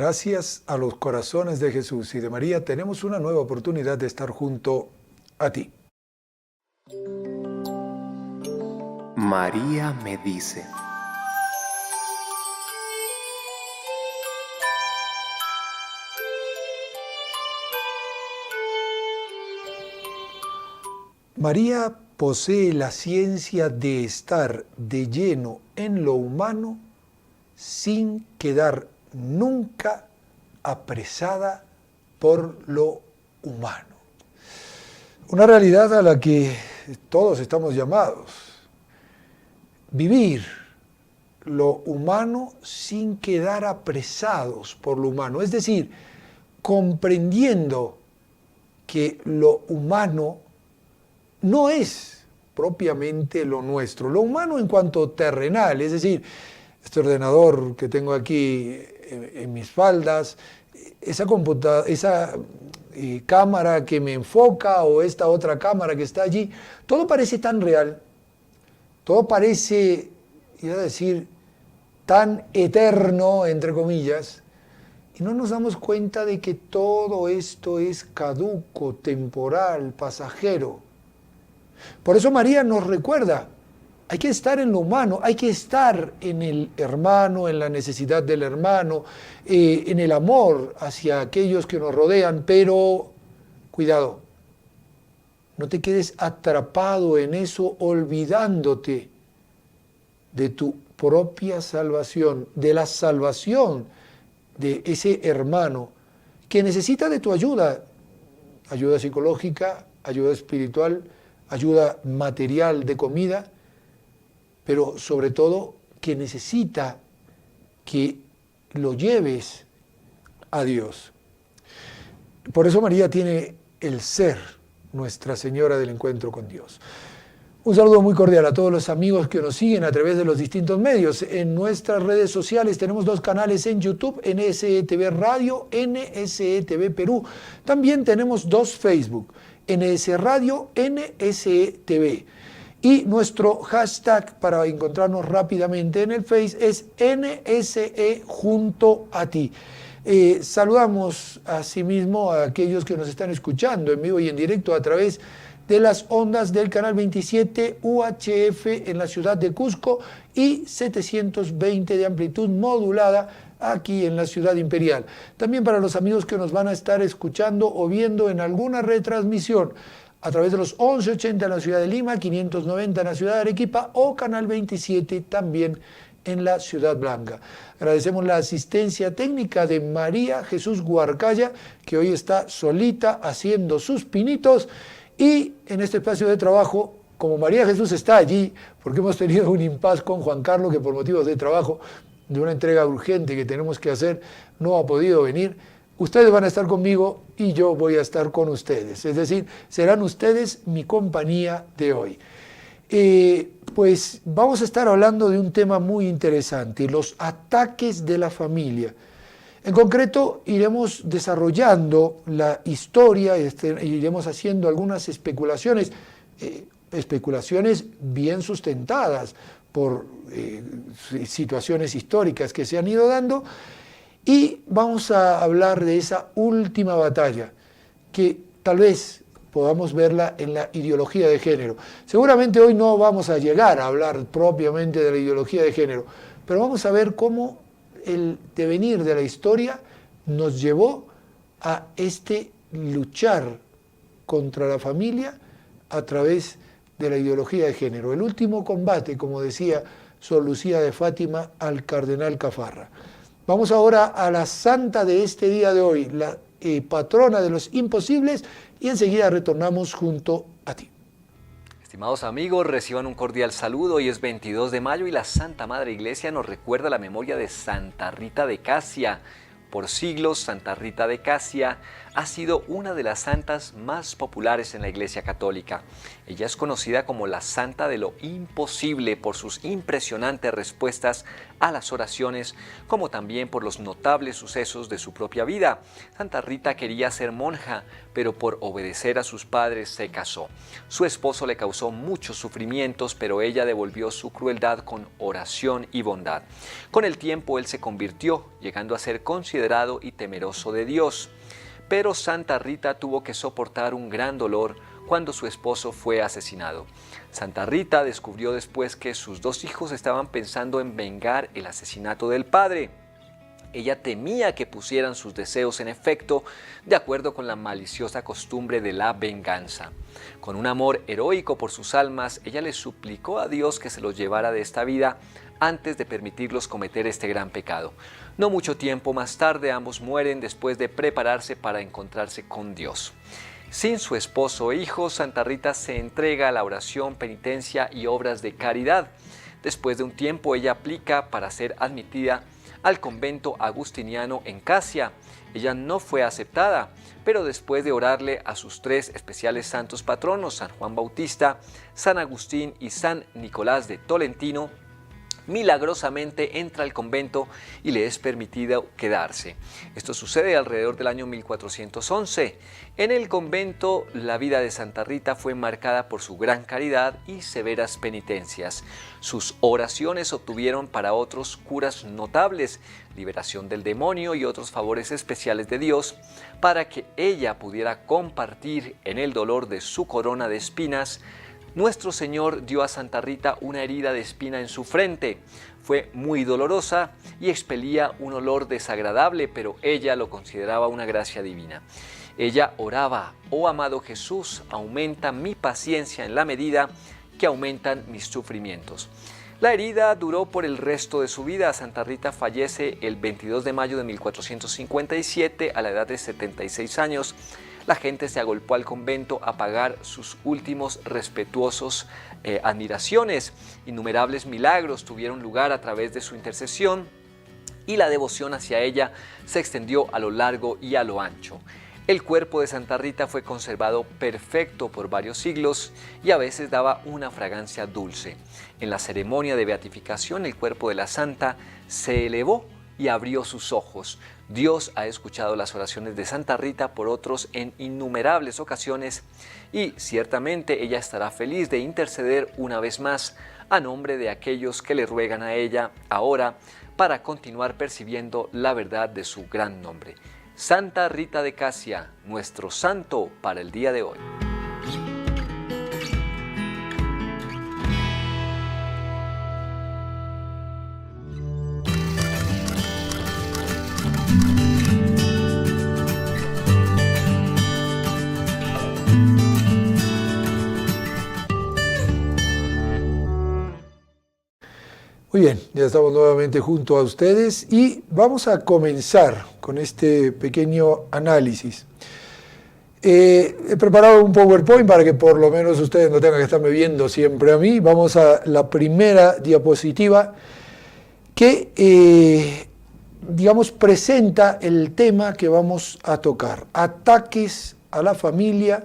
Gracias a los corazones de Jesús y de María tenemos una nueva oportunidad de estar junto a ti. María me dice. María posee la ciencia de estar de lleno en lo humano sin quedar nunca apresada por lo humano. Una realidad a la que todos estamos llamados. Vivir lo humano sin quedar apresados por lo humano. Es decir, comprendiendo que lo humano no es propiamente lo nuestro. Lo humano en cuanto terrenal, es decir, este ordenador que tengo aquí en mis faldas, esa cámara que me enfoca o esta otra cámara que está allí, todo parece tan real, todo parece, iba a decir, tan eterno, entre comillas, y no nos damos cuenta de que todo esto es caduco, temporal, pasajero. Por eso María nos recuerda, hay que estar en lo humano, hay que estar en el hermano, en la necesidad del hermano, en el amor hacia aquellos que nos rodean, pero cuidado, no te quedes atrapado en eso olvidándote de tu propia salvación, de la salvación de ese hermano que necesita de tu ayuda, ayuda psicológica, ayuda espiritual, ayuda material de comida, pero sobre todo que necesita que lo lleves a Dios. Por eso María tiene el ser Nuestra Señora del Encuentro con Dios. Un saludo muy cordial a todos los amigos que nos siguen a través de los distintos medios. En nuestras redes sociales tenemos 2 canales en YouTube, NSE-TV Radio, NSE-TV Perú. También tenemos 2 Facebook, NSE Radio, NSE-TV. Y nuestro hashtag para encontrarnos rápidamente en el Face es NSE junto a ti. Saludamos asimismo a aquellos que nos están escuchando en vivo y en directo a través de las ondas del canal 27 UHF en la ciudad de Cusco y 720 de amplitud modulada aquí en la ciudad imperial. También para los amigos que nos van a estar escuchando o viendo en alguna retransmisión a través de los 1180 en la ciudad de Lima, 590 en la ciudad de Arequipa o Canal 27 también en la Ciudad Blanca. Agradecemos la asistencia técnica de María Jesús Guarcaya, que hoy está solita haciendo sus pinitos, y en este espacio de trabajo, como María Jesús está allí, porque hemos tenido un impas con Juan Carlos, que por motivos de trabajo, de una entrega urgente que tenemos que hacer, no ha podido venir. Ustedes van a estar conmigo y yo voy a estar con ustedes. Es decir, serán ustedes mi compañía de hoy. Pues vamos a estar hablando de un tema muy interesante, los ataques de la familia. En concreto, iremos desarrollando la historia, iremos haciendo algunas especulaciones, especulaciones bien sustentadas por situaciones históricas que se han ido dando, y vamos a hablar de esa última batalla, que tal vez podamos verla en la ideología de género. Seguramente hoy no vamos a llegar a hablar propiamente de la ideología de género, pero vamos a ver cómo el devenir de la historia nos llevó a luchar contra la familia a través de la ideología de género. El último combate, como decía Sor Lucía de Fátima al cardenal Cafarra. Vamos ahora a la santa de este día de hoy, la patrona de los imposibles, y enseguida retornamos junto a ti. Estimados amigos, reciban un cordial saludo. Hoy es 22 de mayo y la Santa Madre Iglesia nos recuerda la memoria de Santa Rita de Casia. Por siglos, Santa Rita de Casia ha sido una de las santas más populares en la Iglesia Católica. Ella es conocida como la Santa de lo Imposible por sus impresionantes respuestas a las oraciones, como también por los notables sucesos de su propia vida. Santa Rita quería ser monja, pero por obedecer a sus padres se casó. Su esposo le causó muchos sufrimientos, pero ella devolvió su crueldad con oración y bondad. Con el tiempo él se convirtió, llegando a ser considerado considerado y temeroso de Dios. Pero Santa Rita tuvo que soportar un gran dolor cuando su esposo fue asesinado. Santa Rita descubrió después que sus 2 hijos estaban pensando en vengar el asesinato del padre. Ella temía que pusieran sus deseos en efecto, de acuerdo con la maliciosa costumbre de la venganza. Con un amor heroico por sus almas, ella le suplicó a Dios que se los llevara de esta vida antes de permitirlos cometer este gran pecado. No mucho tiempo más tarde, ambos mueren después de prepararse para encontrarse con Dios. Sin su esposo e hijos, Santa Rita se entrega a la oración, penitencia y obras de caridad. Después de un tiempo, ella aplica para ser admitida al convento agustiniano en Casia. Ella no fue aceptada, pero después de orarle a sus 3 especiales santos patronos, San Juan Bautista, San Agustín y San Nicolás de Tolentino, milagrosamente entra al convento y le es permitido quedarse. Esto sucede alrededor del año 1411. En el convento, la vida de Santa Rita fue marcada por su gran caridad y severas penitencias. Sus oraciones obtuvieron para otros curas notables, liberación del demonio y otros favores especiales de Dios, para que ella pudiera compartir en el dolor de su corona de espinas. Nuestro Señor dio a Santa Rita una herida de espina en su frente. Fue muy dolorosa y expelía un olor desagradable, pero ella lo consideraba una gracia divina. Ella oraba: oh amado Jesús, aumenta mi paciencia en la medida que aumentan mis sufrimientos. La herida duró por el resto de su vida. Santa Rita fallece el 22 de mayo de 1457 a la edad de 76 años. La gente se agolpó al convento a pagar sus últimos respetuosos admiraciones. Innumerables milagros tuvieron lugar a través de su intercesión y la devoción hacia ella se extendió a lo largo y a lo ancho. El cuerpo de Santa Rita fue conservado perfecto por varios siglos y a veces daba una fragancia dulce. En la ceremonia de beatificación, el cuerpo de la santa se elevó y abrió sus ojos. Dios ha escuchado las oraciones de Santa Rita por otros en innumerables ocasiones y ciertamente ella estará feliz de interceder una vez más a nombre de aquellos que le ruegan a ella ahora para continuar percibiendo la verdad de su gran nombre. Santa Rita de Casia, nuestro santo para el día de hoy. Muy bien, ya estamos nuevamente junto a ustedes y vamos a comenzar con este pequeño análisis. He preparado un PowerPoint para que por lo menos ustedes no tengan que estarme viendo siempre a mí. Vamos a la primera diapositiva que, digamos, presenta el tema que vamos a tocar. Ataques a la familia.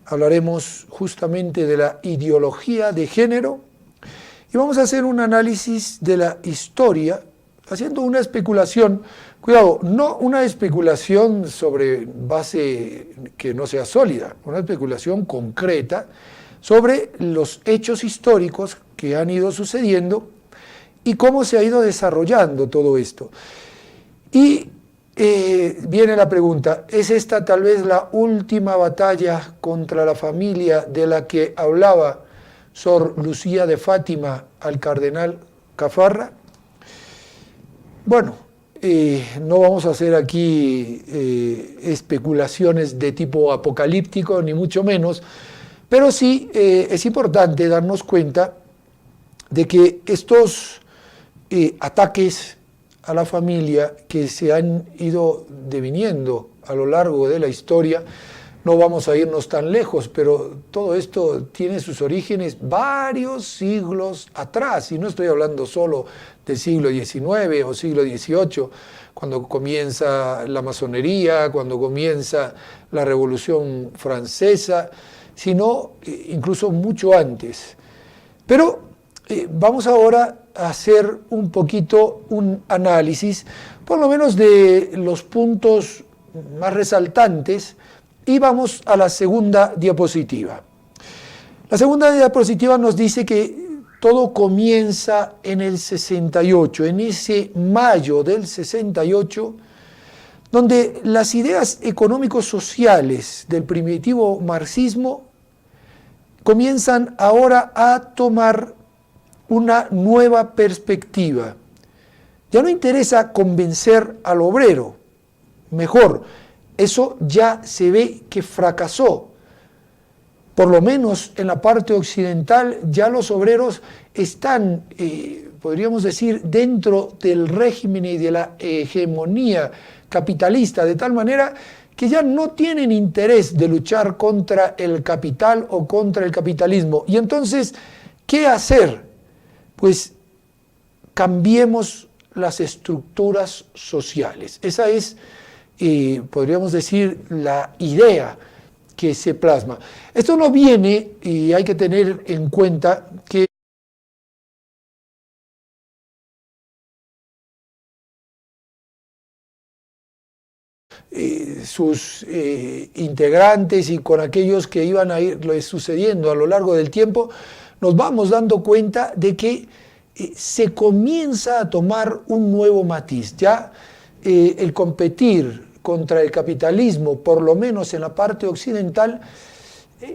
Hablaremos justamente de la ideología de género. Y vamos a hacer un análisis de la historia, haciendo una especulación, cuidado, no una especulación sobre base que no sea sólida, una especulación concreta sobre los hechos históricos que han ido sucediendo y cómo se ha ido desarrollando todo esto. Y viene la pregunta, ¿es esta tal vez la última batalla contra la familia de la que hablaba Sor Lucía de Fátima al cardenal Caffarra? Bueno, no vamos a hacer aquí especulaciones de tipo apocalíptico, ni mucho menos, pero sí es importante darnos cuenta de que estos ataques a la familia que se han ido deviniendo a lo largo de la historia, no vamos a irnos tan lejos, pero todo esto tiene sus orígenes varios siglos atrás, y no estoy hablando solo del siglo XIX o siglo XVIII, cuando comienza la masonería, cuando comienza la Revolución Francesa, sino incluso mucho antes. Pero vamos ahora a hacer un poquito un análisis, por lo menos de los puntos más resaltantes. Y vamos a la segunda diapositiva. La segunda diapositiva nos dice que todo comienza en el 68. En ese mayo del 68 donde las ideas económicos sociales del primitivo marxismo comienzan ahora a tomar una nueva perspectiva. Ya no interesa convencer al obrero, mejor, eso ya se ve que fracasó. Por lo menos en la parte occidental ya los obreros están, podríamos decir, dentro del régimen y de la hegemonía capitalista, de tal manera que ya no tienen interés de luchar contra el capital o contra el capitalismo. Y entonces, ¿qué hacer? Pues cambiemos las estructuras sociales. Esa es, podríamos decir, la idea que se plasma. Esto no viene, y hay que tener en cuenta que sus integrantes y con aquellos que iban a ir sucediendo a lo largo del tiempo, nos vamos dando cuenta de que se comienza a tomar un nuevo matiz. Ya el competir contra el capitalismo, por lo menos en la parte occidental,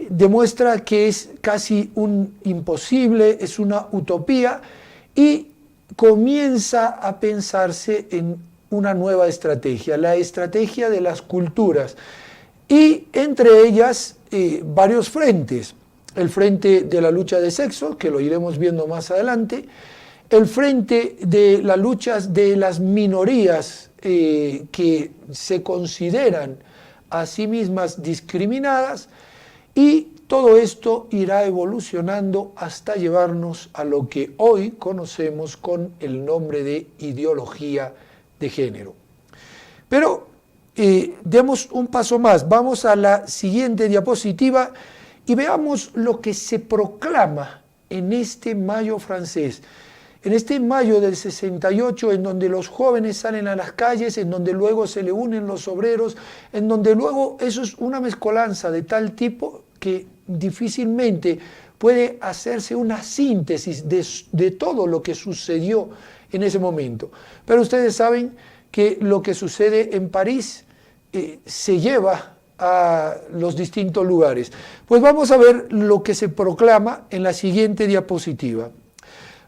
demuestra que es casi un imposible, es una utopía, y comienza a pensarse en una nueva estrategia, la estrategia de las culturas, y entre ellas varios frentes. El frente de la lucha de sexo, que lo iremos viendo más adelante, el frente de las luchas de las minorías que se consideran a sí mismas discriminadas, y todo esto irá evolucionando hasta llevarnos a lo que hoy conocemos con el nombre de ideología de género. Pero demos un paso más, vamos a la siguiente diapositiva y veamos lo que se proclama en este mayo francés. En este mayo del 68, en donde los jóvenes salen a las calles, en donde luego se le unen los obreros, en donde luego eso es una mezcolanza de tal tipo que difícilmente puede hacerse una síntesis de todo lo que sucedió en ese momento. Pero ustedes saben que lo que sucede en París se lleva a los distintos lugares. Pues vamos a ver lo que se proclama en la siguiente diapositiva.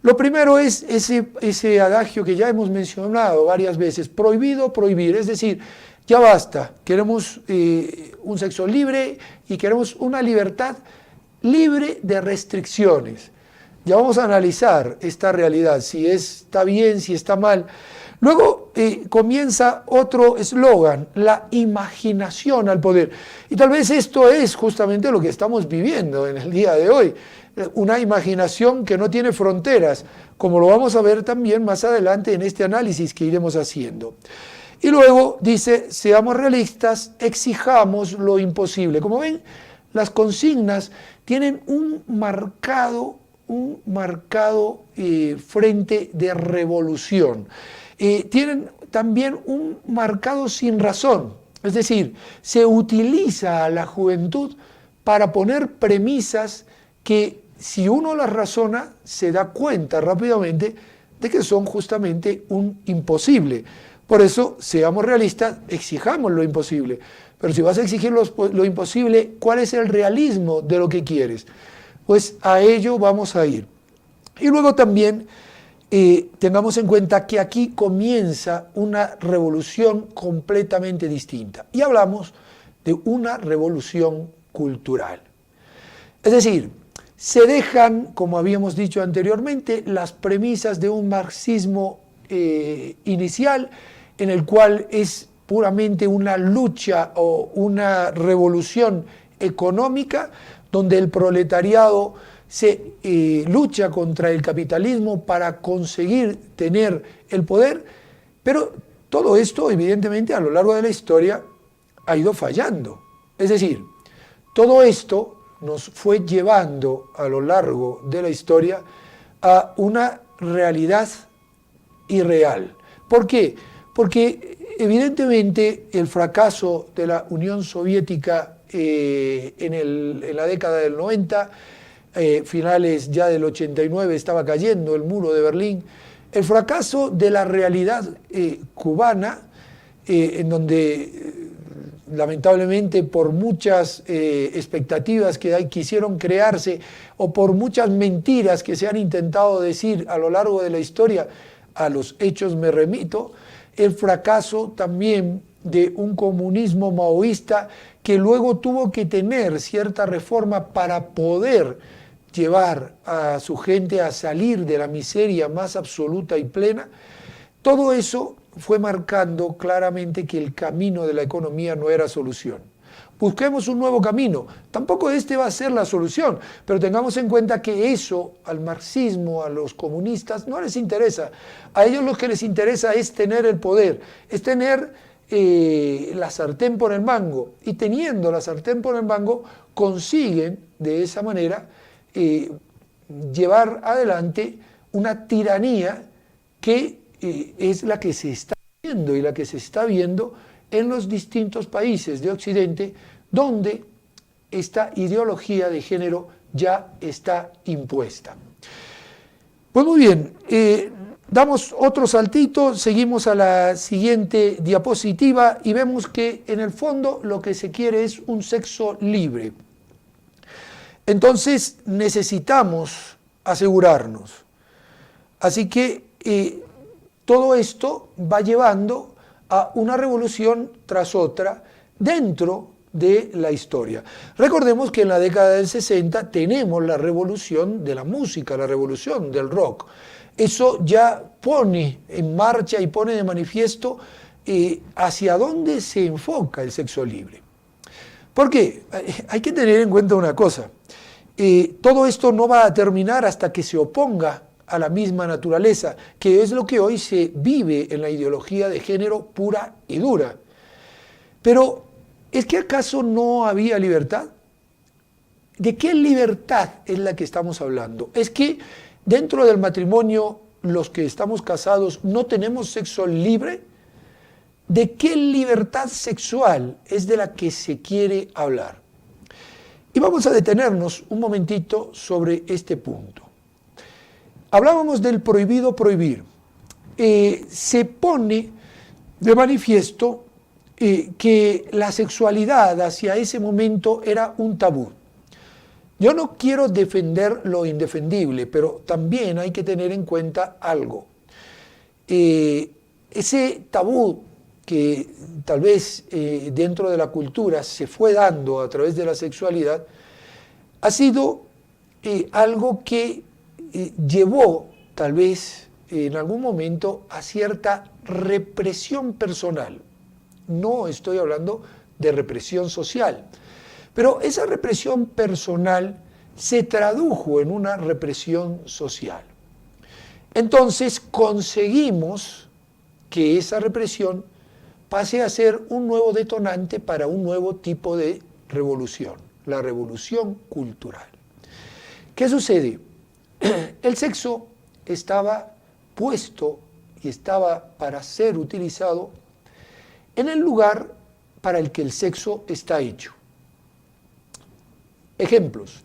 Lo primero es ese adagio que ya hemos mencionado varias veces: prohibido prohibir, es decir, ya basta, queremos un sexo libre y queremos una libertad libre de restricciones. Ya vamos a analizar esta realidad, si está bien, si está mal. Luego comienza otro eslogan: la imaginación al poder. Y tal vez esto es justamente lo que estamos viviendo en el día de hoy. Una imaginación que no tiene fronteras, como lo vamos a ver también más adelante en este análisis que iremos haciendo. Y luego dice: seamos realistas, exijamos lo imposible. Como ven, las consignas tienen un marcado frente de revolución. Tienen también un marcado sin razón, es decir, se utiliza a la juventud para poner premisas que, si uno las razona, se da cuenta rápidamente de que son justamente un imposible. Por eso, seamos realistas, exijamos lo imposible. Pero si vas a exigir lo imposible, ¿cuál es el realismo de lo que quieres? Pues a ello vamos a ir. Y luego también tengamos en cuenta que aquí comienza una revolución completamente distinta. Y hablamos de una revolución cultural. Es decir, se dejan, como habíamos dicho anteriormente, las premisas de un marxismo inicial, en el cual es puramente una lucha o una revolución económica, donde el proletariado se lucha contra el capitalismo para conseguir tener el poder, pero todo esto evidentemente a lo largo de la historia ha ido fallando. Es decir, todo esto nos fue llevando a lo largo de la historia a una realidad irreal. ¿Por qué? Porque evidentemente el fracaso de la Unión Soviética en la década del 90, finales ya del 89 estaba cayendo el muro de Berlín, el fracaso de la realidad cubana en donde lamentablemente por muchas expectativas que quisieron crearse o por muchas mentiras que se han intentado decir a lo largo de la historia, a los hechos me remito, el fracaso también de un comunismo maoísta que luego tuvo que tener cierta reforma para poder llevar a su gente a salir de la miseria más absoluta y plena. Todo eso fue marcando claramente que el camino de la economía no era solución. Busquemos un nuevo camino. Tampoco este va a ser la solución, pero tengamos en cuenta que eso al marxismo, a los comunistas, no les interesa. A ellos lo que les interesa es tener el poder, es tener la sartén por el mango. Y teniendo la sartén por el mango, consiguen de esa manera llevar adelante una tiranía que es la que se está viendo y la que se está viendo en los distintos países de Occidente donde esta ideología de género ya está impuesta. Pues muy bien, damos otro saltito, seguimos a la siguiente diapositiva y vemos que en el fondo lo que se quiere es un sexo libre. Entonces necesitamos asegurarnos. Así que todo esto va llevando a una revolución tras otra dentro de la historia. Recordemos que en la década del 60 tenemos la revolución de la música, la revolución del rock. Eso ya pone en marcha y pone de manifiesto hacia dónde se enfoca el sexo libre. Porque hay que tener en cuenta una cosa, todo esto no va a terminar hasta que se oponga a la misma naturaleza, que es lo que hoy se vive en la ideología de género pura y dura. Pero, ¿es que acaso no había libertad? ¿De qué libertad es la que estamos hablando? ¿Es que dentro del matrimonio los que estamos casados no tenemos sexo libre? ¿De qué libertad sexual es de la que se quiere hablar? Y vamos a detenernos un momentito sobre este punto. Hablábamos del prohibido prohibir. Se pone de manifiesto que la sexualidad hacia ese momento era un tabú. Yo no quiero defender lo indefendible, pero también hay que tener en cuenta algo. Ese tabú que tal vez dentro de la cultura se fue dando a través de la sexualidad, ha sido algo que llevó tal vez en algún momento a cierta represión personal. No estoy hablando de represión social, pero esa represión personal se tradujo en una represión social. Entonces conseguimos que esa represión pase a ser un nuevo detonante para un nuevo tipo de revolución, la revolución cultural. ¿Qué sucede? El sexo estaba puesto y estaba para ser utilizado en el lugar para el que el sexo está hecho. Ejemplos.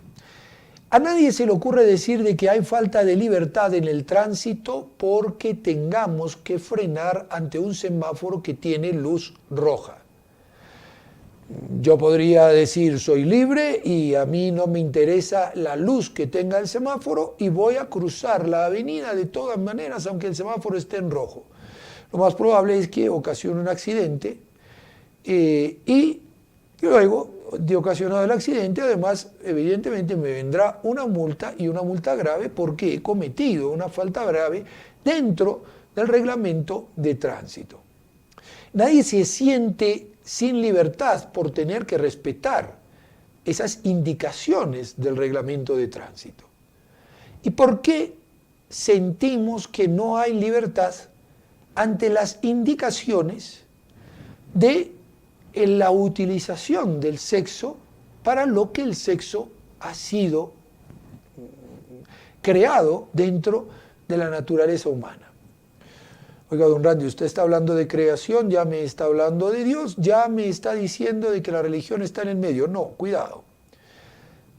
A nadie se le ocurre decir de que hay falta de libertad en el tránsito porque tengamos que frenar ante un semáforo que tiene luz roja. Yo podría decir, soy libre y a mí no me interesa la luz que tenga el semáforo y voy a cruzar la avenida de todas maneras, aunque el semáforo esté en rojo. Lo más probable es que ocasione un accidente y luego de ocasionado el accidente, además, evidentemente me vendrá una multa y una multa grave porque he cometido una falta grave dentro del reglamento de tránsito. Nadie se siente sin libertad por tener que respetar esas indicaciones del reglamento de tránsito. ¿Y por qué sentimos que no hay libertad ante las indicaciones de la utilización del sexo para lo que el sexo ha sido creado dentro de la naturaleza humana? Oiga, don Randy, usted está hablando de creación, ya me está hablando de Dios, ya me está diciendo de que la religión está en el medio. No, cuidado.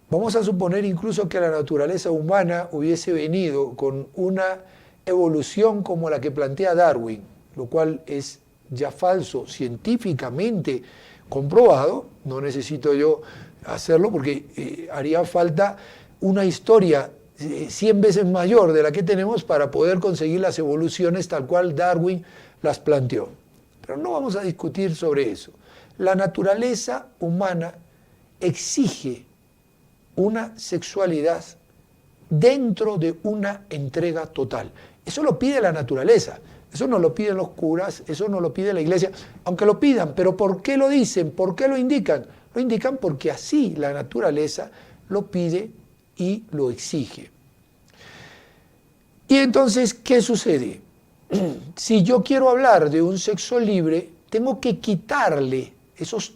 Vamos a suponer incluso que la naturaleza humana hubiese venido con una evolución como la que plantea Darwin, lo cual es ya falso, científicamente comprobado. No necesito yo hacerlo porque haría falta una historia 100 veces mayor de la que tenemos para poder conseguir las evoluciones tal cual Darwin las planteó. Pero no vamos a discutir sobre eso. La naturaleza humana exige una sexualidad dentro de una entrega total. Eso lo pide la naturaleza, eso no lo piden los curas, eso no lo pide la iglesia, aunque lo pidan. Pero ¿por qué lo dicen? ¿Por qué lo indican? Lo indican porque así la naturaleza lo pide y lo exige. Y entonces, ¿qué sucede? Si yo quiero hablar de un sexo libre, tengo que quitarle esos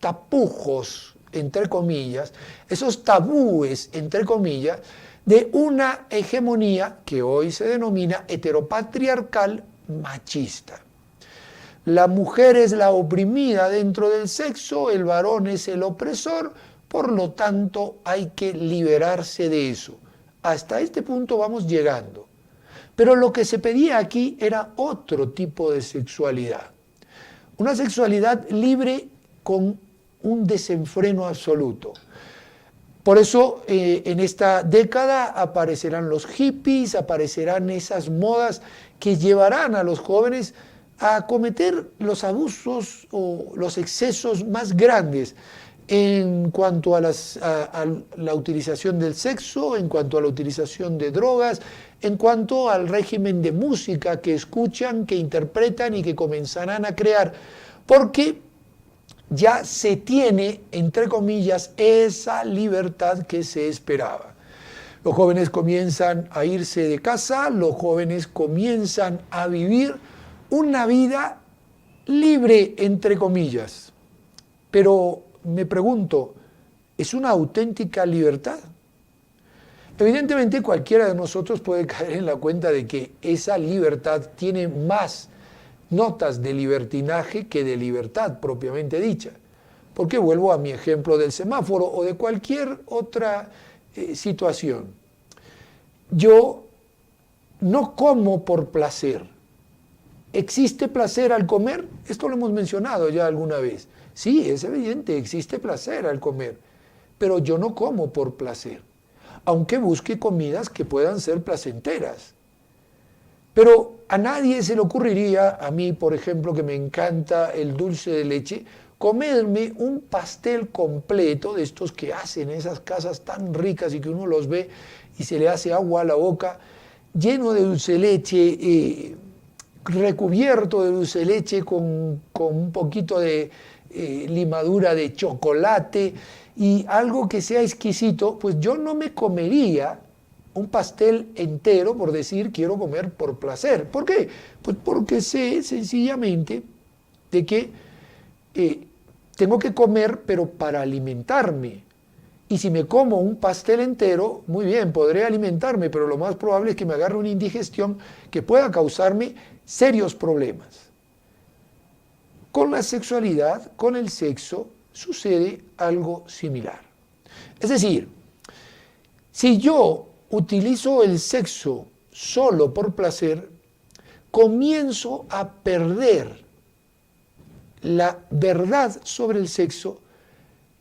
tapujos, entre comillas, esos tabúes, entre comillas, de una hegemonía que hoy se denomina heteropatriarcal machista. La mujer es la oprimida dentro del sexo, el varón es el opresor, por lo tanto hay que liberarse de eso. Hasta este punto vamos llegando. Pero lo que se pedía aquí era otro tipo de sexualidad. Una sexualidad libre con un desenfreno absoluto. Por eso en esta década aparecerán los hippies, aparecerán esas modas que llevarán a los jóvenes a cometer los abusos o los excesos más grandes en cuanto a la utilización del sexo, en cuanto a la utilización de drogas, en cuanto al régimen de música que escuchan, que interpretan y que comenzarán a crear, porque ya se tiene, entre comillas, esa libertad que se esperaba. Los jóvenes comienzan a irse de casa, los jóvenes comienzan a vivir una vida libre, entre comillas. Pero me pregunto, ¿es una auténtica libertad? Evidentemente cualquiera de nosotros puede caer en la cuenta de que esa libertad tiene más notas de libertinaje que de libertad propiamente dicha. Porque vuelvo a mi ejemplo del semáforo o de cualquier otra situación. Yo no como por placer. ¿Existe placer al comer? Esto lo hemos mencionado ya alguna vez. Sí, es evidente, existe placer al comer, pero yo no como por placer, aunque busque comidas que puedan ser placenteras. Pero a nadie se le ocurriría, a mí por ejemplo, que me encanta el dulce de leche, comerme un pastel completo de estos que hacen esas casas tan ricas y que uno los ve y se le hace agua a la boca, lleno de dulce de leche, recubierto de dulce de leche con un poquito de limadura de chocolate y algo que sea exquisito. Pues yo no me comería un pastel entero por decir quiero comer por placer. ¿Por qué? Pues porque sé sencillamente de que tengo que comer pero para alimentarme. Y si me como un pastel entero, muy bien, podré alimentarme, pero lo más probable es que me agarre una indigestión que pueda causarme serios problemas. Con la sexualidad, con el sexo, sucede algo similar. Es decir, si yo utilizo el sexo solo por placer, comienzo a perder la verdad sobre el sexo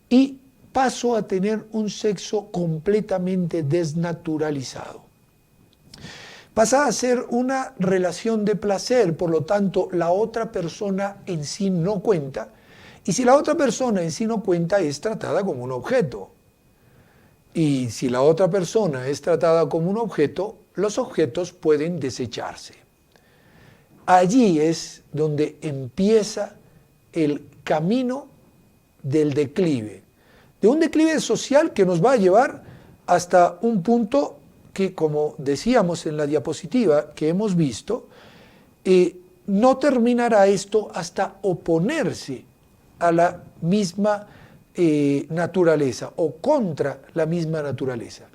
y paso a tener un sexo completamente desnaturalizado. Pasa a ser una relación de placer, por lo tanto la otra persona en sí no cuenta, y si la otra persona en sí no cuenta es tratada como un objeto. Y si la otra persona es tratada como un objeto, los objetos pueden desecharse. Allí es donde empieza el camino del declive, de un declive social que nos va a llevar hasta un punto que, como decíamos en la diapositiva que hemos visto, no terminará esto hasta oponerse a la misma naturaleza o contra la misma naturaleza.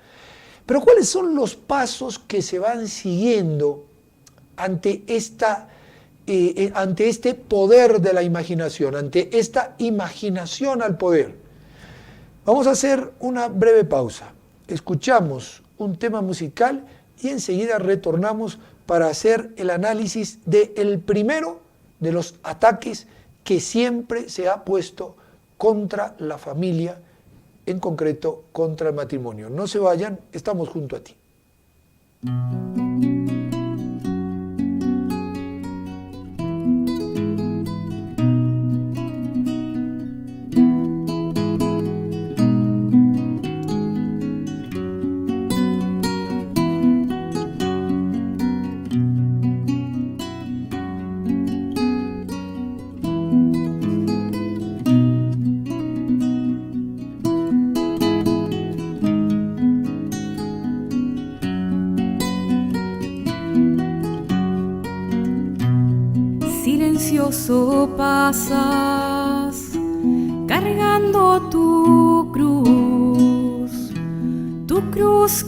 Pero ¿cuáles son los pasos que se van siguiendo ante este poder de la imaginación, ante esta imaginación al poder? Vamos a hacer una breve pausa. Escuchamos un tema musical y enseguida retornamos para hacer el análisis del primero de los ataques que siempre se ha puesto contra la familia, en concreto contra el matrimonio. No se vayan, estamos junto a ti. Silencioso pasas cargando tu cruz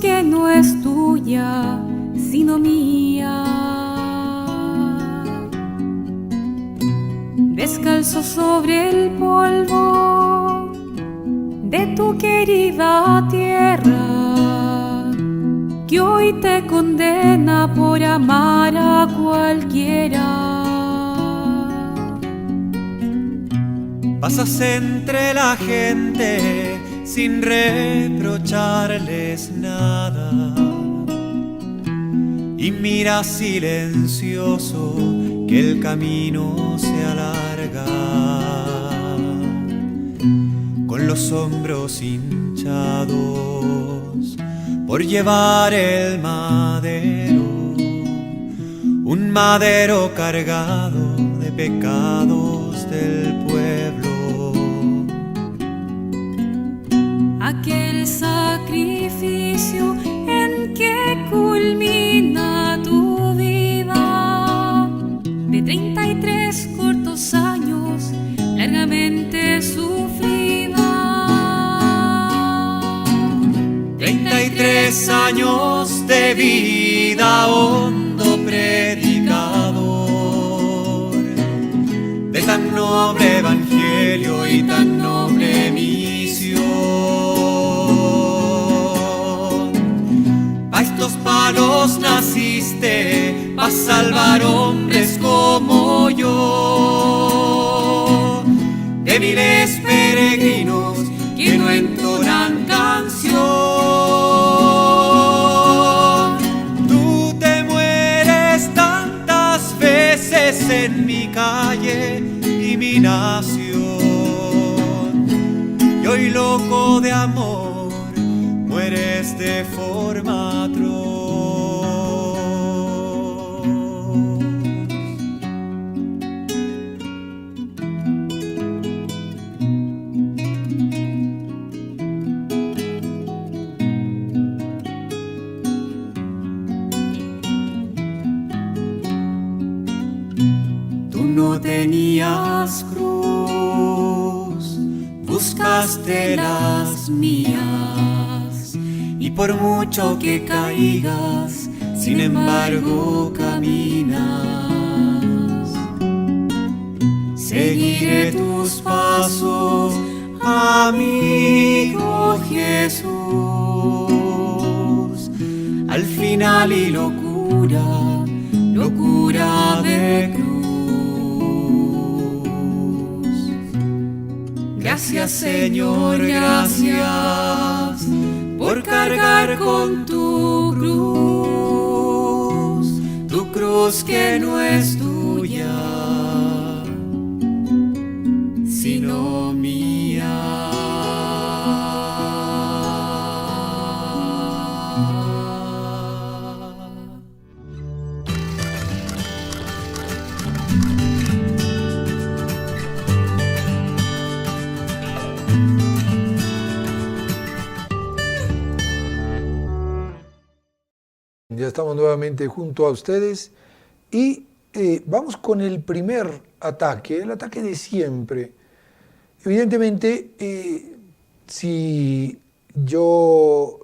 que no es tuya sino mía. Descalzo sobre el polvo de tu querida tierra, que hoy te condena por amar a cualquiera. Pasas entre la gente sin reprocharles nada y miras silencioso que el camino se alarga, con los hombros hinchados por llevar el madero, un madero cargado de pecados del pueblo. Aquel sacrificio en que culmina tu vida de 33 cortos años largamente sufrida. 33 años de vida, hondo predicador de tan noble evangelio y tan noble misión. A estos palos naciste, pa' salvar hombres como yo, débiles peregrinos que no entonan canción. Tú te mueres tantas veces en mi calle y mi nación, y hoy loco de amor mueres de forma atroz. Tú no tenías cruz, buscaste las mías, y por mucho que caigas, sin embargo caminas. Seguiré tus pasos, amigo Jesús, al final y locura, locura de cruz. Gracias, Señor, gracias por cargar con tu cruz que no es tuya, sino mía. Ya estamos nuevamente junto a ustedes y vamos con el primer ataque, el ataque de siempre. Evidentemente, si yo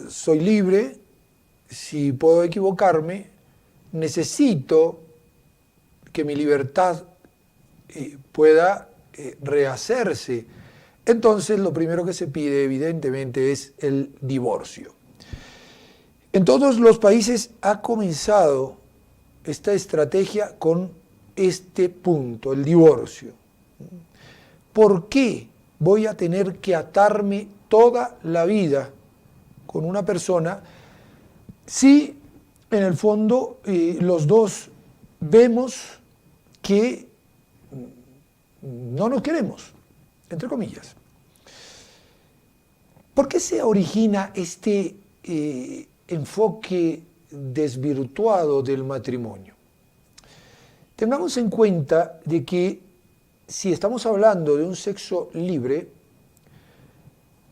soy libre, si puedo equivocarme, necesito que mi libertad pueda rehacerse. Entonces, lo primero que se pide, evidentemente, es el divorcio. En todos los países ha comenzado esta estrategia con este punto, el divorcio? ¿Por qué voy a tener que atarme toda la vida con una persona si en el fondo los dos vemos que no nos queremos, entre comillas? ¿Por qué se origina este enfoque desvirtuado del matrimonio? Tengamos en cuenta de que si estamos hablando de un sexo libre,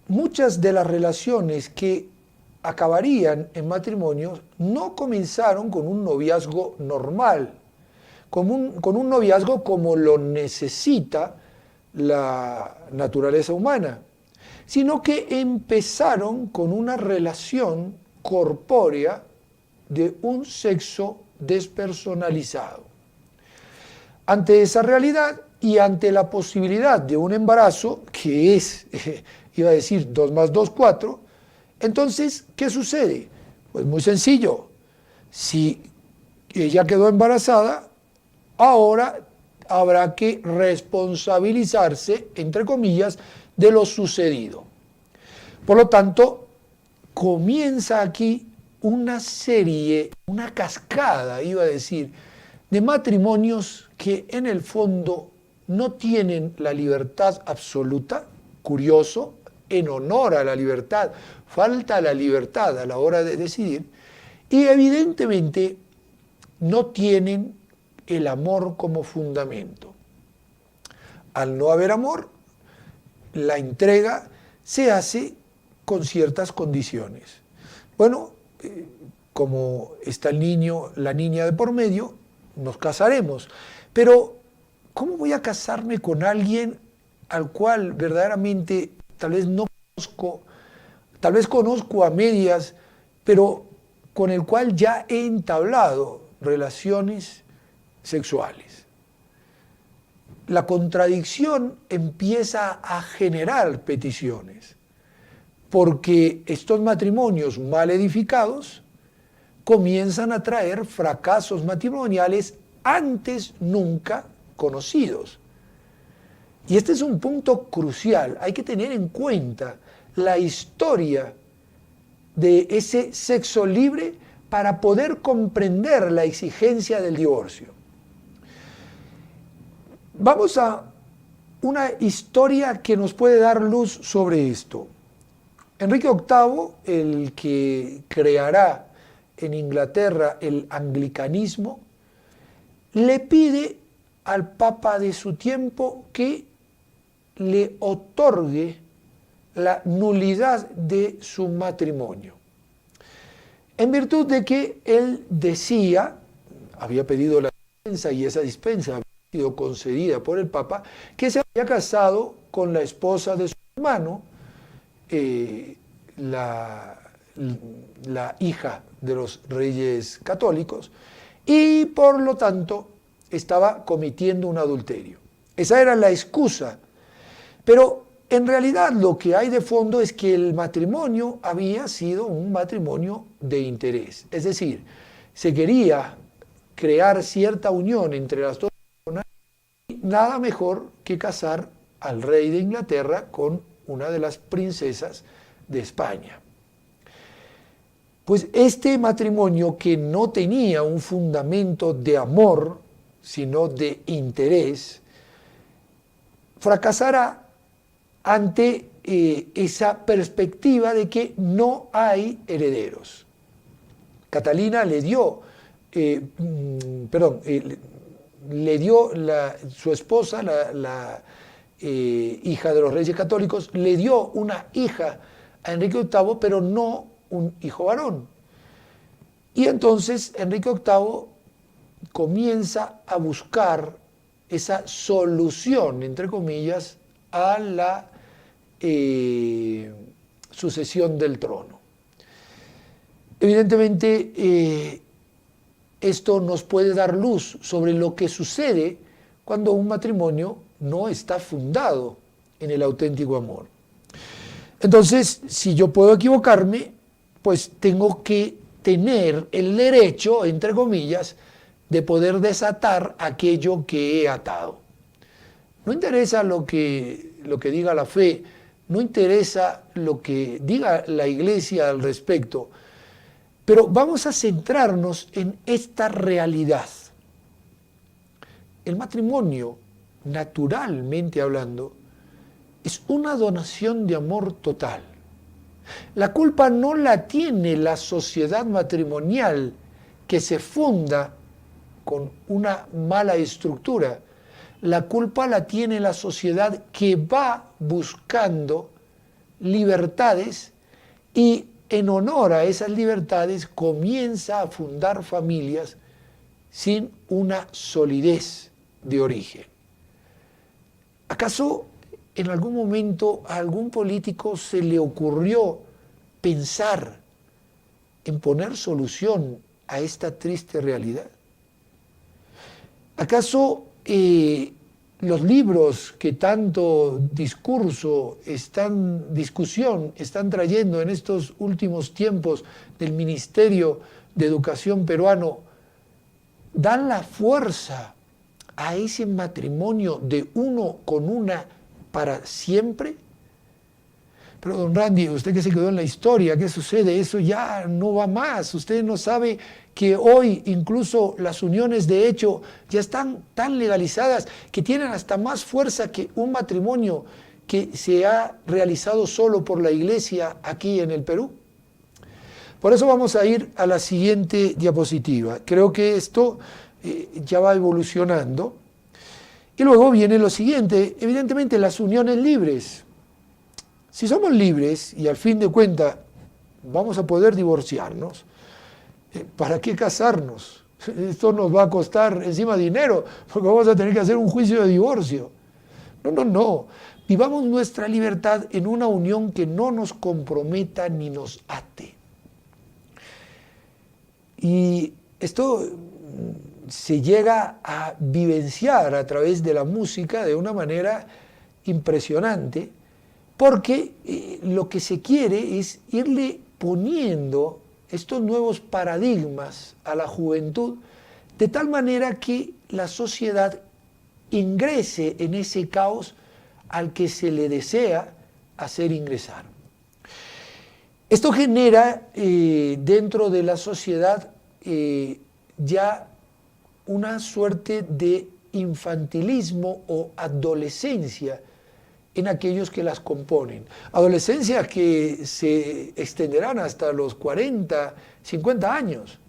muchas de las relaciones que acabarían en matrimonio no comenzaron con un noviazgo normal, con un noviazgo como lo necesita la naturaleza humana, sino que empezaron con una relación corpórea de un sexo despersonalizado. Ante esa realidad y ante la posibilidad de un embarazo, que es, iba a decir 2 más 2, 4, entonces, ¿qué sucede? Pues muy sencillo. Si ella quedó embarazada, ahora habrá que responsabilizarse, entre comillas, de lo sucedido. Por lo tanto, comienza aquí una serie, una cascada, iba a decir, de matrimonios que en el fondo no tienen la libertad absoluta, curioso, en honor a la libertad, falta la libertad a la hora de decidir, y evidentemente no tienen el amor como fundamento. Al no haber amor, la entrega se hace con ciertas condiciones. Bueno, como está el niño, la niña de por medio, nos casaremos. Pero, ¿cómo voy a casarme con alguien al cual verdaderamente tal vez no conozco, tal vez conozco a medias, pero con el cual ya he entablado relaciones sexuales? La contradicción empieza a generar peticiones, porque estos matrimonios mal edificados comienzan a traer fracasos matrimoniales antes nunca conocidos. Y este es un punto crucial. Hay que tener en cuenta la historia de ese sexo libre para poder comprender la exigencia del divorcio. Vamos a una historia que nos puede dar luz sobre esto. Enrique VIII, el que creará en Inglaterra el anglicanismo, le pide al Papa de su tiempo que le otorgue la nulidad de su matrimonio, en virtud de que él decía, había pedido la dispensa y esa dispensa había sido concedida por el Papa, que se había casado con la esposa de su hermano, la hija de los reyes católicos, y por lo tanto estaba cometiendo un adulterio. Esa era la excusa. Pero en realidad lo que hay de fondo es que el matrimonio había sido un matrimonio de interés. Es decir, se quería crear cierta unión entre las dos personas y nada mejor que casar al rey de Inglaterra con una de las princesas de España. Pues este matrimonio, que no tenía un fundamento de amor, sino de interés, fracasará ante esa perspectiva de que no hay herederos. Catalina le dio, su esposa, la hija de los reyes católicos, le dio una hija a Enrique VIII, pero no un hijo varón. Y entonces Enrique VIII comienza a buscar esa solución, entre comillas, a la sucesión del trono. Evidentemente, esto nos puede dar luz sobre lo que sucede cuando un matrimonio no está fundado en el auténtico amor. Entonces, si yo puedo equivocarme, pues tengo que tener el derecho, entre comillas, de poder desatar aquello que he atado. No interesa lo que diga la fe, no interesa lo que diga la Iglesia al respecto, pero vamos a centrarnos en esta realidad. El matrimonio, naturalmente hablando, es una donación de amor total. La culpa no la tiene la sociedad matrimonial que se funda con una mala estructura. La culpa la tiene la sociedad que va buscando libertades y en honor a esas libertades comienza a fundar familias sin una solidez de origen. ¿Acaso en algún momento a algún político se le ocurrió pensar en poner solución a esta triste realidad? ¿Acaso los libros que tanto discusión están trayendo en estos últimos tiempos del Ministerio de Educación peruano dan la fuerza a ese matrimonio de uno con una para siempre? Pero don Randy, usted que se quedó en la historia, ¿qué sucede? Eso ya no va más. Usted no sabe que hoy incluso las uniones de hecho ya están tan legalizadas que tienen hasta más fuerza que un matrimonio que se ha realizado solo por la Iglesia aquí en el Perú. Por eso vamos a ir a la siguiente diapositiva. Creo que esto ya va evolucionando. Y luego viene lo siguiente, evidentemente las uniones libres. Si somos libres y al fin de cuentas vamos a poder divorciarnos, ¿para qué casarnos? Esto nos va a costar encima dinero, porque vamos a tener que hacer un juicio de divorcio. No. Vivamos nuestra libertad en una unión que no nos comprometa ni nos ate. Y esto se llega a vivenciar a través de la música de una manera impresionante, porque lo que se quiere es irle poniendo estos nuevos paradigmas a la juventud, de tal manera que la sociedad ingrese en ese caos al que se le desea hacer ingresar. Esto genera dentro de la sociedad ya una suerte de infantilismo o adolescencia en aquellos que las componen. Adolescencias que se extenderán hasta los 40, 50 años.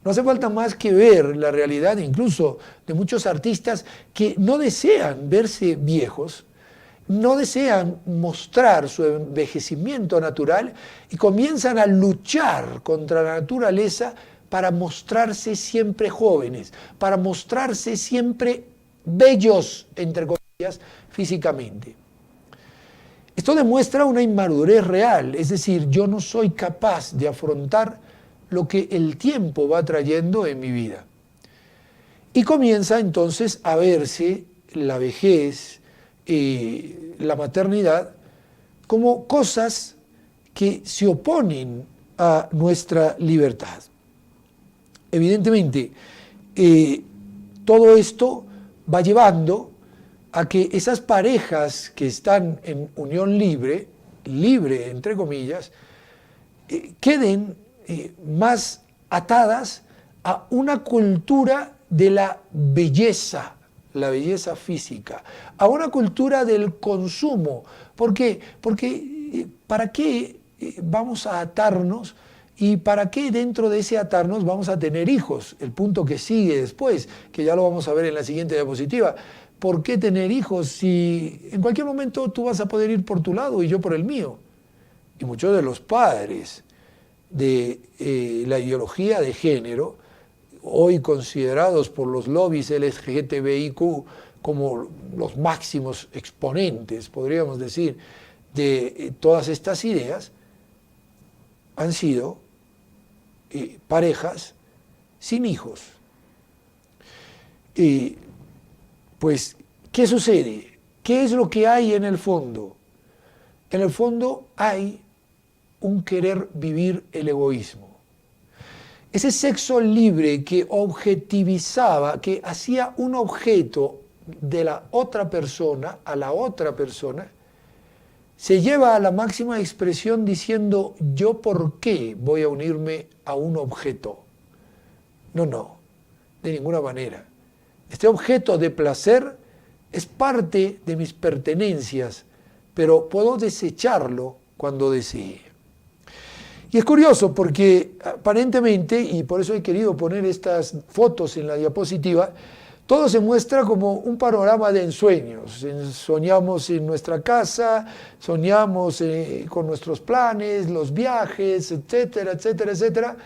No hace falta más que ver la realidad incluso de muchos artistas que no desean verse viejos, no desean mostrar su envejecimiento natural y comienzan a luchar contra la naturaleza para mostrarse siempre jóvenes, para mostrarse siempre bellos, entre comillas, físicamente. Esto demuestra una inmadurez real, es decir, yo no soy capaz de afrontar lo que el tiempo va trayendo en mi vida. Y comienza entonces a verse la vejez, la maternidad, como cosas que se oponen a nuestra libertad. Evidentemente, todo esto va llevando a que esas parejas que están en unión libre entre comillas, queden más atadas a una cultura de la belleza física, a una cultura del consumo. ¿Por qué? Porque ¿para qué vamos a atarnos? ¿Y para qué dentro de ese atarnos vamos a tener hijos? El punto que sigue después, que ya lo vamos a ver en la siguiente diapositiva. ¿Por qué tener hijos si en cualquier momento tú vas a poder ir por tu lado y yo por el mío? Y muchos de los padres de la ideología de género, hoy considerados por los lobbies LGTBIQ como los máximos exponentes, podríamos decir, de todas estas ideas, han sido parejas sin hijos. Pues, ¿qué sucede? ¿Qué es lo que hay en el fondo? En el fondo hay un querer vivir el egoísmo. ese sexo libre que objetivizaba, que hacía un objeto de la otra persona a la otra persona, se lleva a la máxima expresión diciendo, ¿yo por qué voy a unirme a un objeto? No, de ninguna manera. Este objeto de placer es parte de mis pertenencias, pero puedo desecharlo cuando desee. Y es curioso porque aparentemente, y por eso he querido poner estas fotos en la diapositiva, todo se muestra como un panorama de ensueños. Soñamos en nuestra casa, soñamos con nuestros planes, los viajes, etcétera, etcétera, etcétera.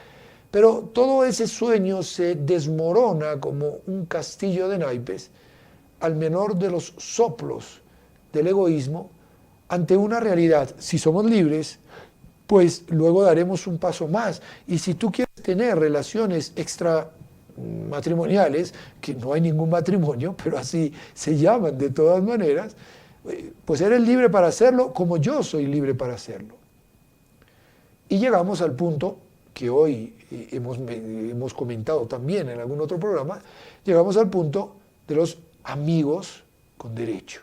Pero todo ese sueño se desmorona como un castillo de naipes al menor de los soplos del egoísmo ante una realidad. Si somos libres, pues luego daremos un paso más. Y si tú quieres tener relaciones extramatrimoniales, que no hay ningún matrimonio, pero así se llaman de todas maneras, pues eres libre para hacerlo como yo soy libre para hacerlo. Y llegamos al punto que hoy hemos comentado también en algún otro programa, llegamos al punto de los amigos con derecho.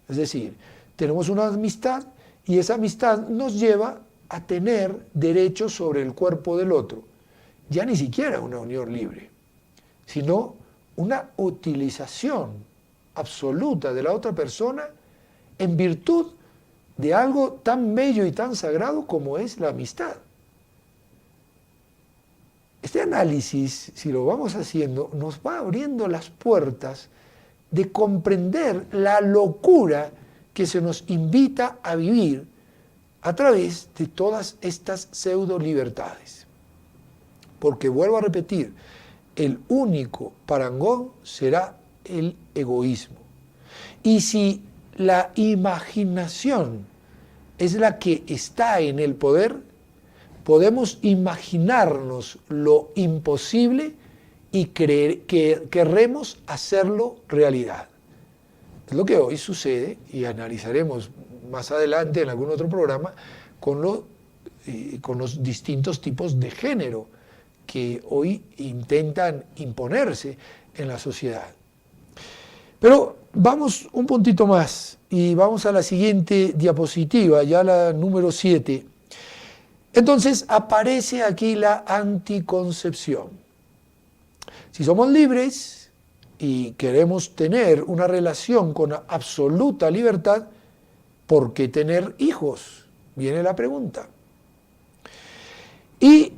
Es decir, tenemos una amistad y esa amistad nos lleva a tener derechos sobre el cuerpo del otro. Ya ni siquiera una unión libre, sino una utilización absoluta de la otra persona en virtud de algo tan bello y tan sagrado como es la amistad. Este análisis, si lo vamos haciendo, nos va abriendo las puertas de comprender la locura que se nos invita a vivir a través de todas estas pseudo libertades. Porque vuelvo a repetir, el único parangón será el egoísmo. Y si la imaginación es la que está en el poder, podemos imaginarnos lo imposible y creer que querremos hacerlo realidad. Es lo que hoy sucede y analizaremos más adelante en algún otro programa con los distintos tipos de género que hoy intentan imponerse en la sociedad. Pero vamos un puntito más y vamos a la siguiente diapositiva, ya la número 7. Entonces aparece aquí la anticoncepción. Si somos libres y queremos tener una relación con absoluta libertad, ¿por qué tener hijos? Viene la pregunta. Y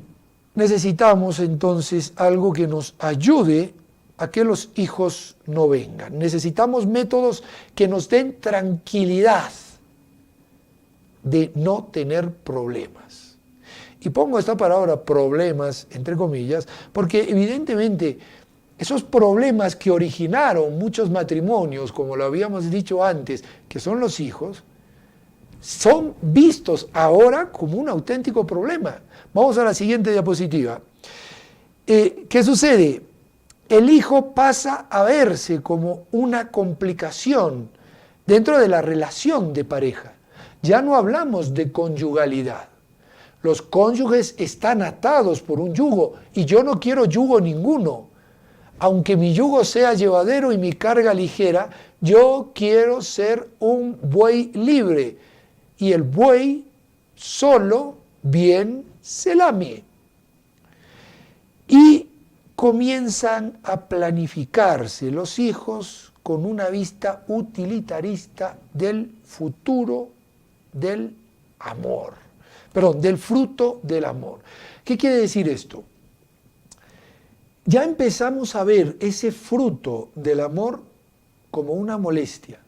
necesitamos entonces algo que nos ayude a que los hijos no vengan. Necesitamos métodos que nos den tranquilidad de no tener problemas. Y pongo esta palabra problemas, entre comillas, porque evidentemente esos problemas que originaron muchos matrimonios, como lo habíamos dicho antes, que son los hijos, son vistos ahora como un auténtico problema. Vamos a la siguiente diapositiva. ¿Qué sucede? El hijo pasa a verse como una complicación dentro de la relación de pareja. Ya no hablamos de conyugalidad. Los cónyuges están atados por un yugo y yo no quiero yugo ninguno. Aunque mi yugo sea llevadero y mi carga ligera, yo quiero ser un buey libre. Y el buey solo bien se lame. Y comienzan a planificarse los hijos con una vista utilitarista del futuro del amor. Perdón, del fruto del amor. ¿Qué quiere decir esto? Ya empezamos a ver ese fruto del amor como una molestia.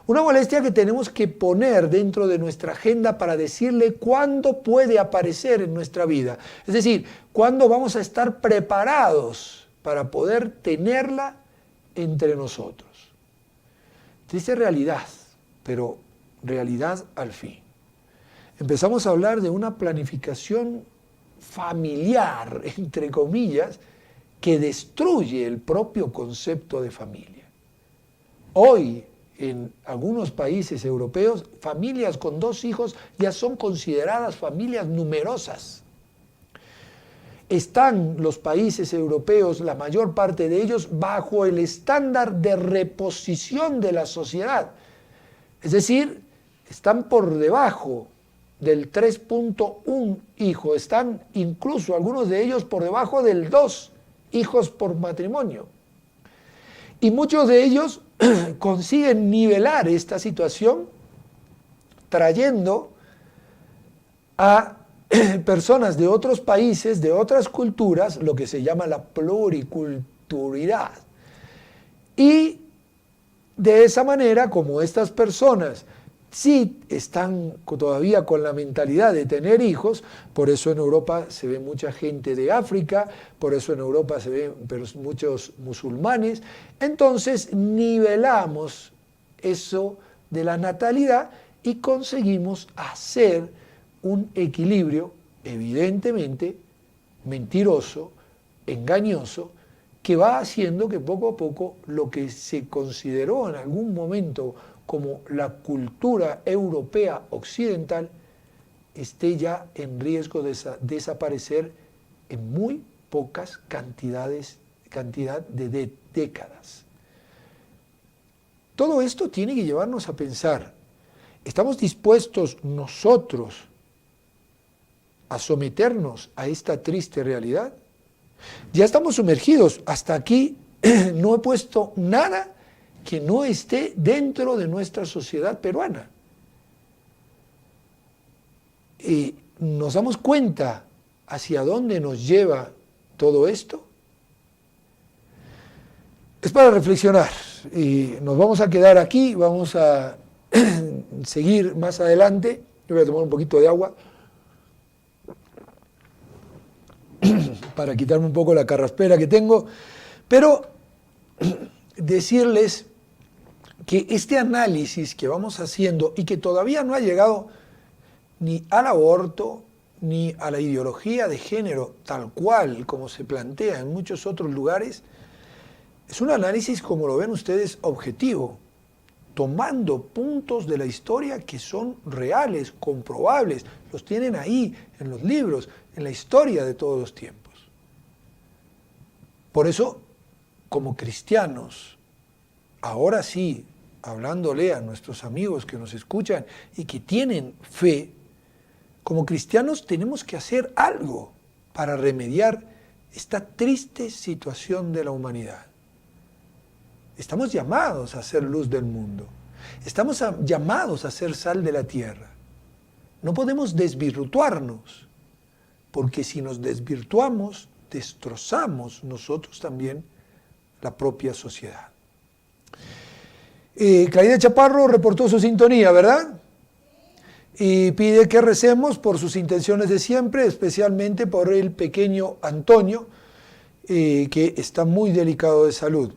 Una molestia que tenemos que poner dentro de nuestra agenda para decirle cuándo puede aparecer en nuestra vida. Es decir, cuándo vamos a estar preparados para poder tenerla entre nosotros. Triste realidad, pero realidad al fin. Empezamos a hablar de una planificación familiar, entre comillas, que destruye el propio concepto de familia. Hoy, en algunos países europeos, familias con 2 hijos ya son consideradas familias numerosas. están los países europeos, la mayor parte de ellos, bajo el estándar de reposición de la sociedad. Es decir, están por debajo del 3.1 hijo, están incluso algunos de ellos por debajo del 2 hijos por matrimonio. Y muchos de ellos consiguen nivelar esta situación trayendo a personas de otros países, de otras culturas, lo que se llama la pluriculturalidad. Y de esa manera, como estas personas sí están todavía con la mentalidad de tener hijos, por eso en Europa se ve mucha gente de África, por eso en Europa se ven muchos musulmanes, entonces nivelamos eso de la natalidad y conseguimos hacer un equilibrio evidentemente mentiroso, engañoso, que va haciendo que poco a poco lo que se consideró en algún momento como la cultura europea occidental esté ya en riesgo de desaparecer en muy pocas cantidad de décadas. Todo esto tiene que llevarnos a pensar, ¿estamos dispuestos nosotros a someternos a esta triste realidad? Ya estamos sumergidos, hasta aquí no he puesto nada que no esté dentro de nuestra sociedad peruana. Y nos damos cuenta hacia dónde nos lleva todo esto. Es para reflexionar y nos vamos a quedar aquí, vamos a seguir más adelante. Yo voy a tomar un poquito de agua para quitarme un poco la carraspera que tengo, pero decirles que este análisis que vamos haciendo y que todavía no ha llegado ni al aborto ni a la ideología de género tal cual como se plantea en muchos otros lugares, es un análisis, como lo ven ustedes, objetivo, tomando puntos de la historia que son reales, comprobables, los tienen ahí en los libros, en la historia de todos los tiempos. Por eso, como cristianos, ahora sí, hablándole a nuestros amigos que nos escuchan y que tienen fe, como cristianos tenemos que hacer algo para remediar esta triste situación de la humanidad. Estamos llamados a ser luz del mundo. Estamos llamados a ser sal de la tierra. No podemos desvirtuarnos, porque si nos desvirtuamos, destrozamos nosotros también la propia sociedad. Claudia Chaparro reportó su sintonía, ¿verdad? Y pide que recemos por sus intenciones de siempre, especialmente por el pequeño Antonio, que está muy delicado de salud.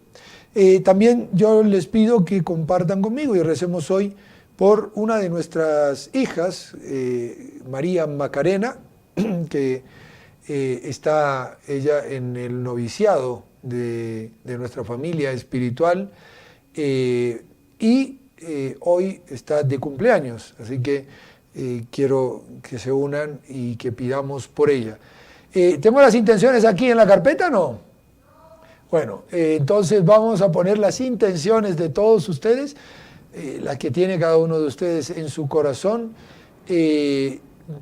También yo les pido que compartan conmigo y recemos hoy por una de nuestras hijas, María Macarena, que está ella en el noviciado de nuestra familia espiritual y hoy está de cumpleaños, así que quiero que se unan y que pidamos por ella. ¿Tengo las intenciones aquí en la carpeta o no? Bueno, entonces vamos a poner las intenciones de todos ustedes, las que tiene cada uno de ustedes en su corazón.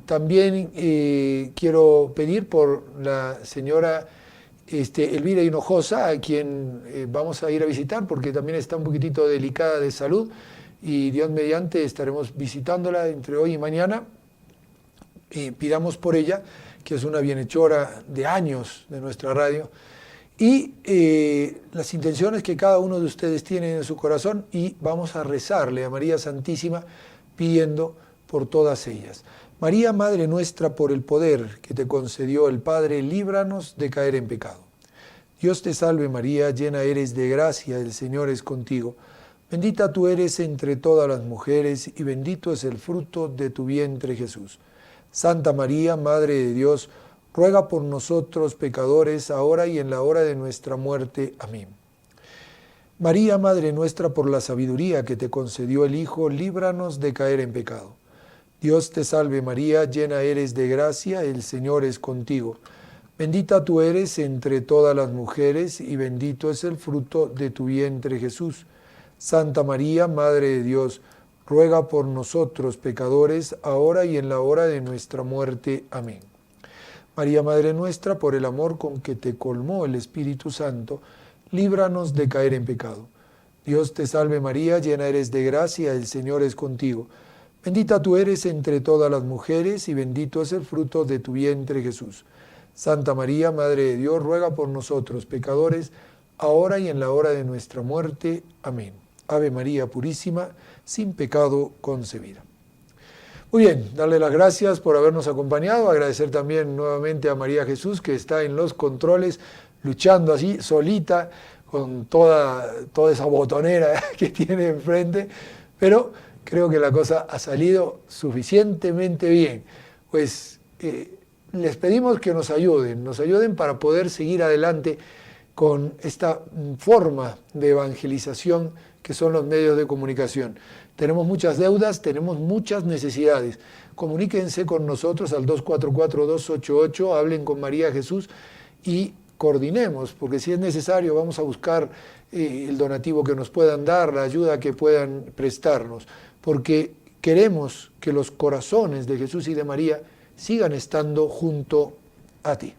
También quiero pedir por la señora Elvira Hinojosa, a quien vamos a ir a visitar porque también está un poquitito delicada de salud y Dios mediante estaremos visitándola entre hoy y mañana. Pidamos por ella, que es una bienhechora de años de nuestra radio, y las intenciones que cada uno de ustedes tiene en su corazón, y vamos a rezarle a María Santísima pidiendo por todas ellas. María, Madre nuestra, por el poder que te concedió el Padre, líbranos de caer en pecado. Dios te salve María, llena eres de gracia, el Señor es contigo. Bendita tú eres entre todas las mujeres y bendito es el fruto de tu vientre Jesús. Santa María, Madre de Dios, ruega por nosotros pecadores, ahora y en la hora de nuestra muerte. Amén. María, Madre nuestra, por la sabiduría que te concedió el Hijo, líbranos de caer en pecado. Dios te salve María, llena eres de gracia, el Señor es contigo. Bendita tú eres entre todas las mujeres y bendito es el fruto de tu vientre, Jesús. Santa María, Madre de Dios, ruega por nosotros pecadores, ahora y en la hora de nuestra muerte. Amén. María, Madre nuestra, por el amor con que te colmó el Espíritu Santo, líbranos de caer en pecado. Dios te salve María, llena eres de gracia, el Señor es contigo. Bendita tú eres entre todas las mujeres y bendito es el fruto de tu vientre, Jesús. Santa María, Madre de Dios, ruega por nosotros pecadores, ahora y en la hora de nuestra muerte. Amén. Ave María Purísima, sin pecado concebida. Muy bien, darle las gracias por habernos acompañado, agradecer también nuevamente a María Jesús, que está en los controles, luchando así, solita, con toda esa botonera que tiene enfrente, pero creo que la cosa ha salido suficientemente bien. Pues les pedimos que nos ayuden para poder seguir adelante con esta forma de evangelización que son los medios de comunicación. Tenemos muchas deudas, tenemos muchas necesidades. Comuníquense con nosotros al 244-288, hablen con María Jesús y coordinemos, porque si es necesario vamos a buscar el donativo que nos puedan dar, la ayuda que puedan prestarnos, porque queremos que los corazones de Jesús y de María sigan estando junto a ti.